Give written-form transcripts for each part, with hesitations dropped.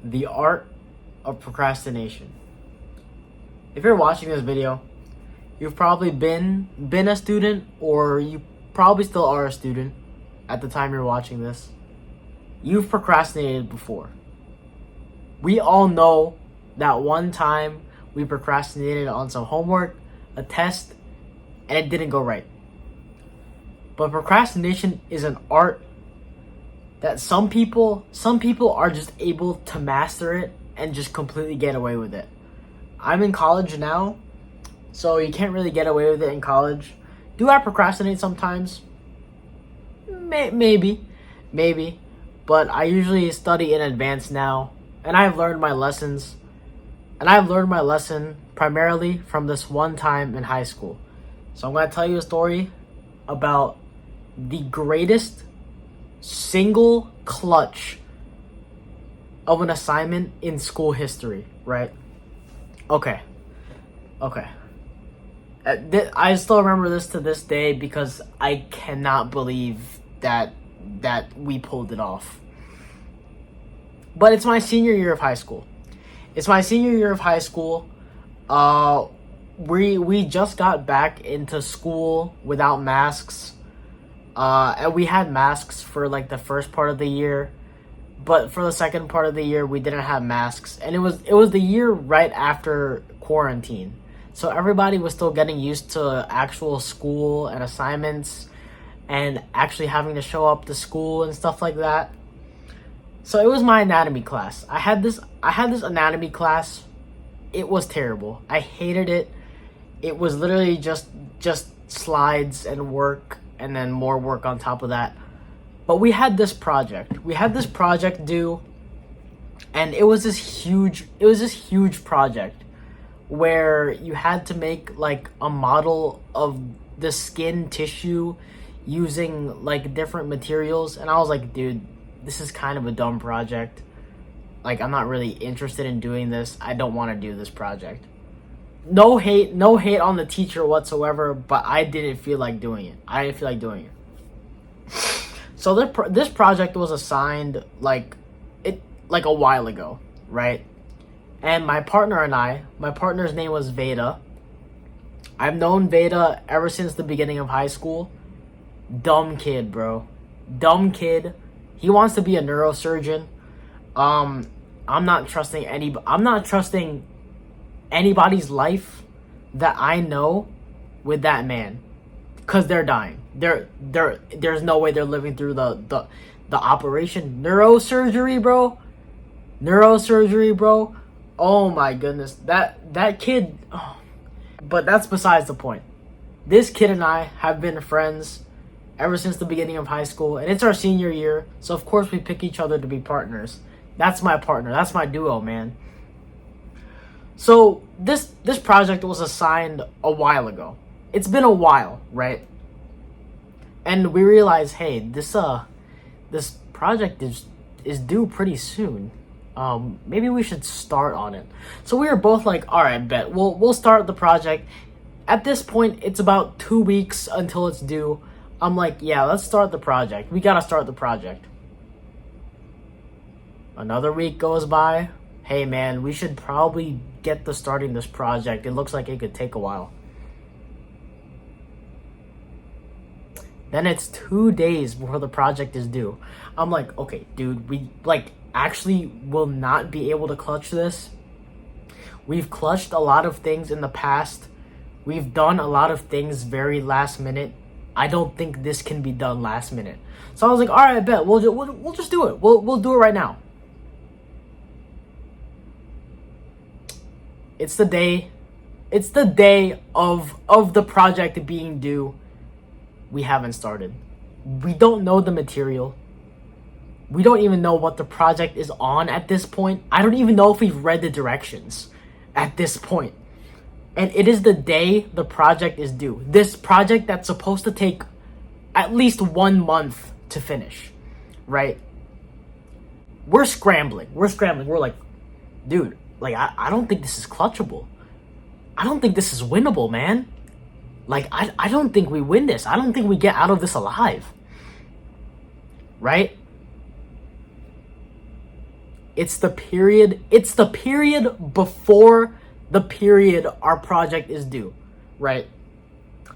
The art of procrastination. If you're watching this video, you've probably been a student, or you probably still are a student at the time you're watching this. You've procrastinated before. We all know that one time we procrastinated on some homework, a test, and it didn't go right. But procrastination is an art that some people are just able to master it and just completely get away with it. I'm in college now, so you can't really get away with it in college. Do I procrastinate sometimes? Maybe. But I usually study in advance now, and I've learned my lessons. And I've learned my lesson primarily from this one time in high school. So I'm going to tell you a story about the greatest single clutch of an assignment in school history, right? Okay. I still remember this to this day because I cannot believe that we pulled it off. But it's my senior year of high school. We just got back into school without masks. And we had masks for like the first part of the year, but for the second part of the year we didn't have masks, and it was the year right after quarantine, so everybody was still getting used to actual school and assignments and actually having to show up to school and stuff like that. So it was my anatomy class. I had this anatomy class. It was terrible. I hated it. It was literally just slides and work, and then more work on top of that. But we had this project due, and it was this huge project where you had to make like a model of the skin tissue using like different materials. And I was like, dude, this is kind of a dumb project. Like, I'm not really interested in doing this. I don't want to do this project. No hate on the teacher whatsoever, but I didn't feel like doing it. So this project was assigned like a while ago, right? And my partner's name was Veda. I've known Veda ever since the beginning of high school. Dumb kid, bro. Dumb kid. He wants to be a neurosurgeon. I'm not trusting anybody's life that I know with that man, because they're dying. There's no way they're living through the operation. Neurosurgery, bro. Oh my goodness, that kid. Oh. But that's besides the point. This kid and I have been friends ever since the beginning of high school, and it's our senior year, so of course we pick each other to be partners. That's my partner. That's my duo, man. So this project was assigned a while ago. It's been a while, right? And we realized, hey, this project is due pretty soon. Maybe we should start on it. So we were both like, all right, bet we'll start the project. At this point, it's about 2 weeks until it's due. I'm like, yeah, let's start the project. We gotta start the project. Another week goes by. Hey man, we should probably get to starting this project. It looks like it could take a while. Then it's 2 days before the project is due. I'm like, okay, dude, we actually will not be able to clutch this. We've clutched a lot of things in the past. We've done a lot of things very last minute. I don't think this can be done last minute. So I was like, all right, I bet we'll just do it. We'll do it right now. It's the day of the project being due. We haven't started. We don't know the material. We don't even know what the project is on at this point. I don't even know if we've read the directions at this point. And it is the day the project is due. This project that's supposed to take at least 1 month to finish, right? We're scrambling. We're like, dude, like, I don't think this is clutchable. I don't think this is winnable, man. Like, I don't think we win this. I don't think we get out of this alive. Right? It's the period before the period our project is due, right?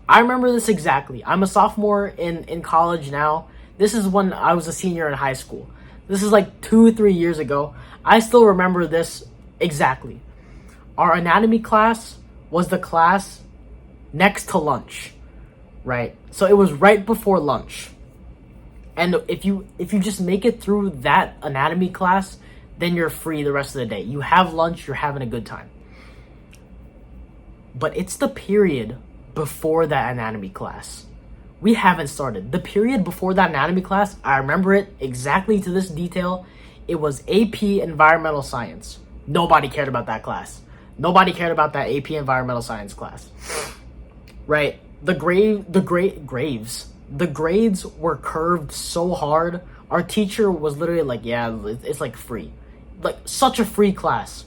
I remember this exactly. I'm a sophomore in college now. This is when I was a senior in high school. This is like 2-3 years ago. I still remember this exactly. Our anatomy class was the class next to lunch, right? So it was right before lunch. And if you just make it through that anatomy class, then you're free the rest of the day. You have lunch, you're having a good time. But it's the period before that anatomy class. We haven't started. The period before that anatomy class, I remember it exactly to this detail. It was AP Environmental Science. Nobody cared about that class. Nobody cared about that AP Environmental Science class. Right? The grades were curved so hard. Our teacher was literally like, yeah, it's like free. Like such a free class.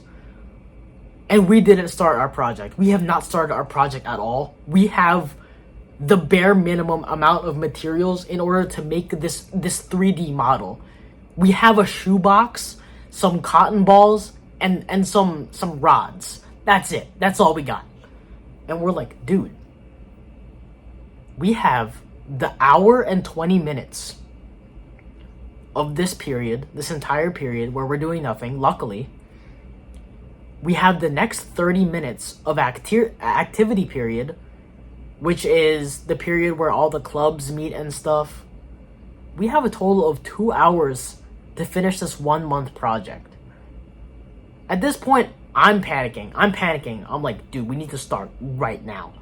And we didn't start our project. We have not started our project at all. We have the bare minimum amount of materials in order to make this 3D model. We have a shoebox, some cotton balls, and some rods. That's it. That's all we got. And we're like, dude, we have the hour and 20 minutes of this period, this entire period where we're doing nothing. Luckily, we have the next 30 minutes of activity period, which is the period where all the clubs meet and stuff. We have a total of 2 hours to finish this 1 month project. At this point, I'm panicking. I'm like, dude, we need to start right now.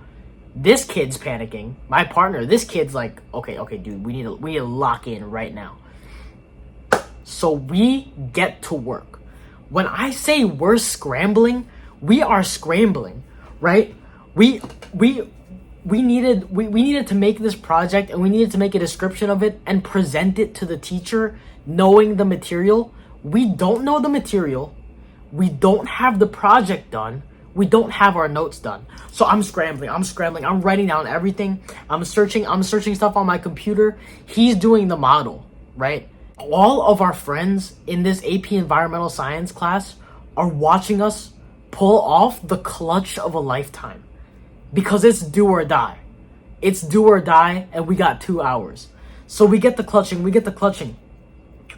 This kid's panicking. My partner, this kid's like, okay, dude, we need to lock in right now. So we get to work. When I say we're scrambling, we are scrambling, right? We needed to make this project, and we needed to make a description of it and present it to the teacher knowing the material. We don't know the material. We don't have the project done. We don't have our notes done. So I'm scrambling. I'm writing down everything. I'm searching stuff on my computer. He's doing the model, right? All of our friends in this AP Environmental Science class are watching us pull off the clutch of a lifetime. Because it's do or die. It's do or die, and we got 2 hours. So we get the clutching.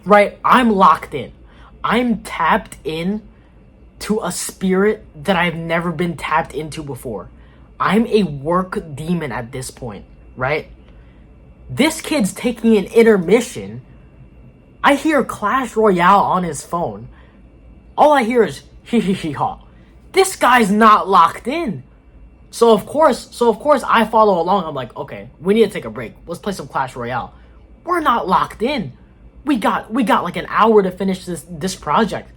Right? I'm locked in. I'm tapped in to a spirit that I've never been tapped into before. I'm a work demon at this point, right? This kid's taking an intermission. I hear Clash Royale on his phone. All I hear is hee ha. This guy's not locked in. So of course I follow along. I'm like, okay, we need to take a break. Let's play some Clash Royale. We're not locked in. We got like an hour to finish this project.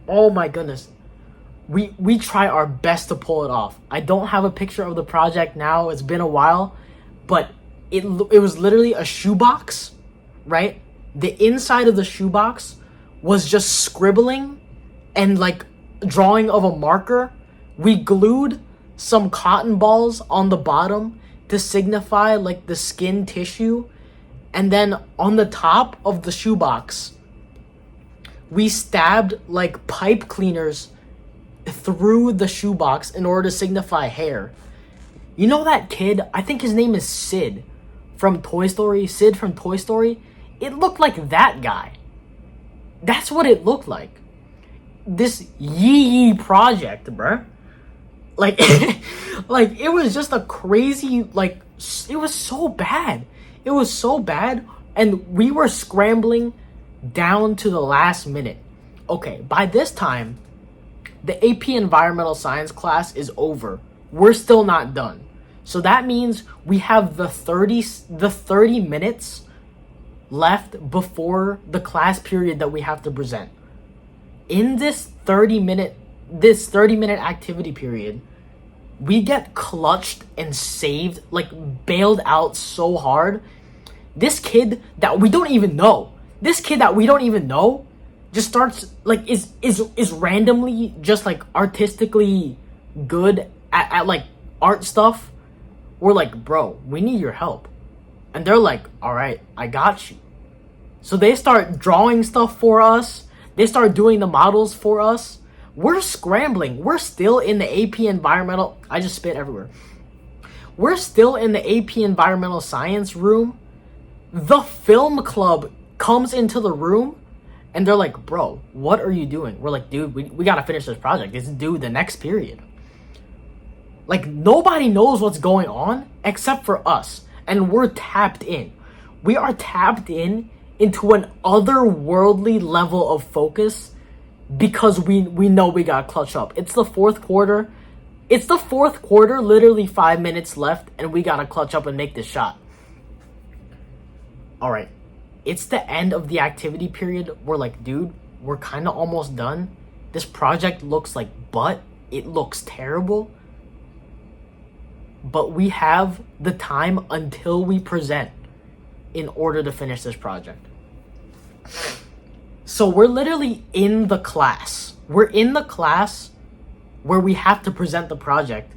Oh my goodness. We try our best to pull it off. I don't have a picture of the project now. It's been a while, but it was literally a shoebox, right? The inside of the shoebox was just scribbling and like drawing of a marker. We glued some cotton balls on the bottom to signify like the skin tissue. And then on the top of the shoebox, we stabbed like pipe cleaners through the shoebox in order to signify hair. You know that kid? I think his name is Sid from Toy Story. Sid from Toy Story. It looked like that guy. That's what it looked like. This yee project, bruh. Like, like it was just a crazy, like, it was so bad. It was so bad. And we were scrambling down to the last minute. Okay, by this time, the AP Environmental Science class is over. We're still not done. So that means we have the 30 minutes left before the class period that we have to present. In this 30 minute activity period, we get clutched and saved, like bailed out so hard. This kid that we don't even know just starts like is randomly just like artistically good at like art stuff. We're like, bro, we need your help. And they're like, all right, I got you. So they start drawing stuff for us. They start doing the models for us. We're scrambling. We're still in the AP environmental. I just spit everywhere. We're still in the AP environmental science room. The film club comes into the room and they're like, bro, what are you doing? We're like, dude, we got to finish this project. It's due the next period. Like, nobody knows what's going on except for us. And we're tapped in. We are tapped in into an otherworldly level of focus because we know we got to clutch up. It's the fourth quarter. It's the fourth quarter, literally 5 minutes left, and we got to clutch up and make this shot. All right. It's the end of the activity period. We're like, dude, we're kind of almost done. This project looks like butt. It looks terrible. But we have the time until we present in order to finish this project. So we're literally in the class. We're in the class where we have to present the project.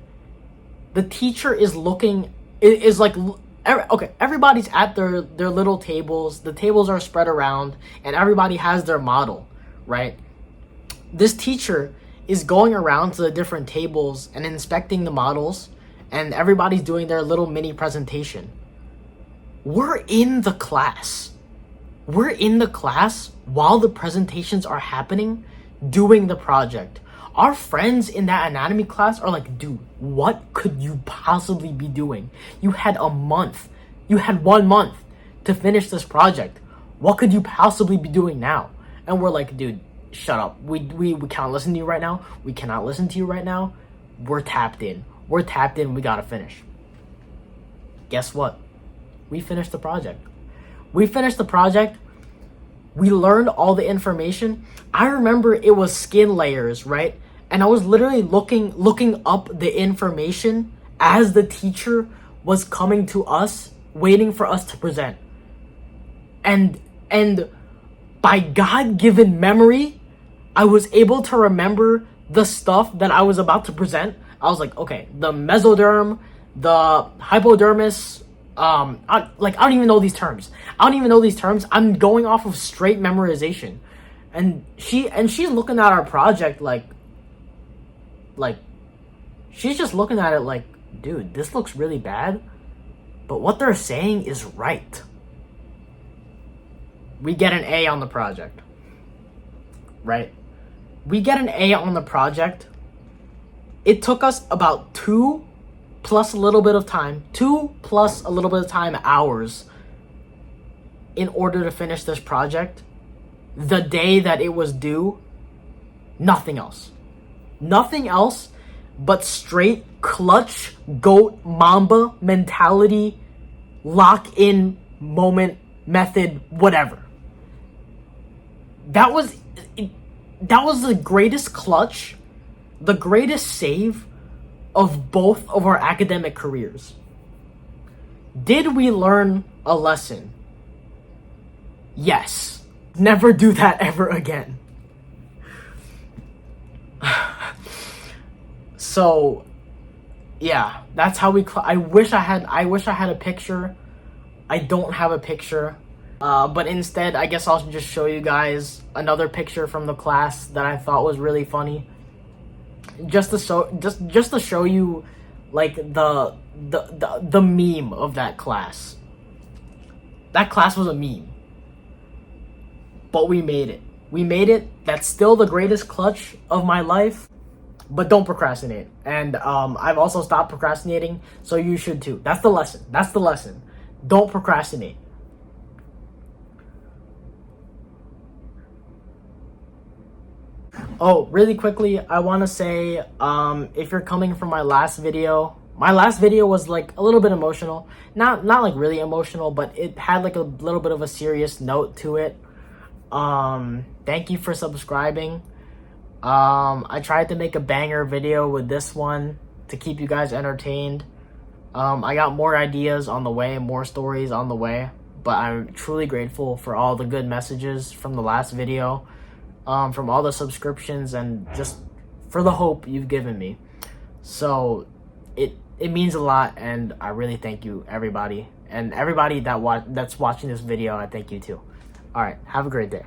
The teacher is looking, is like, okay, everybody's at their little tables. The tables are spread around and everybody has their model, right? This teacher is going around to the different tables and inspecting the models, and everybody's doing their little mini presentation. We're in the class. We're in the class while the presentations are happening, doing the project. Our friends in that anatomy class are like, dude, what could you possibly be doing? You had a month. You had 1 month to finish this project. What could you possibly be doing now? And we're like, dude, shut up. We can't listen to you right now. We cannot listen to you right now. We're tapped in. We're tapped in. We gotta finish. Guess what? We finished the project. We finished the project. We learned all the information. I remember it was skin layers, right? And I was literally looking up the information as the teacher was coming to us, waiting for us to present. And by God-given memory, I was able to remember the stuff that I was about to present. I was like, okay, the mesoderm, the hypodermis, I don't even know these terms. I'm going off of straight memorization. And she's looking at our project like she's just looking at it like, dude, this looks really bad, but what they're saying is right. We get an A on the project. Right? We get an A on the project. It took us about 2 plus a little bit of time, hours, in order to finish this project. The day that it was due, nothing else but straight clutch goat mamba mentality, lock in moment method, whatever. That was the greatest clutch, the greatest save of both of our academic careers. Did we learn a lesson? Yes. Never do that ever again. So, yeah, that's how we. I wish I had a picture. I don't have a picture, but instead, I guess I'll just show you guys another picture from the class that I thought was really funny. Just to show you, like, the meme of that class. That class was a meme. But we made it. That's still the greatest clutch of my life. But don't procrastinate. And I've also stopped procrastinating, so you should too. That's the lesson. Don't procrastinate. Oh, really quickly, I want to say, if you're coming from my last video was like a little bit emotional. Not like really emotional, but it had like a little bit of a serious note to it. Thank you for subscribing. I tried to make a banger video with this one to keep you guys entertained. I got more ideas on the way, more stories on the way, but I'm truly grateful for all the good messages from the last video, from all the subscriptions, and just for the hope you've given me. So it means a lot, and I really thank you, everybody. And everybody that's watching this video, I thank you too. All right, have a great day.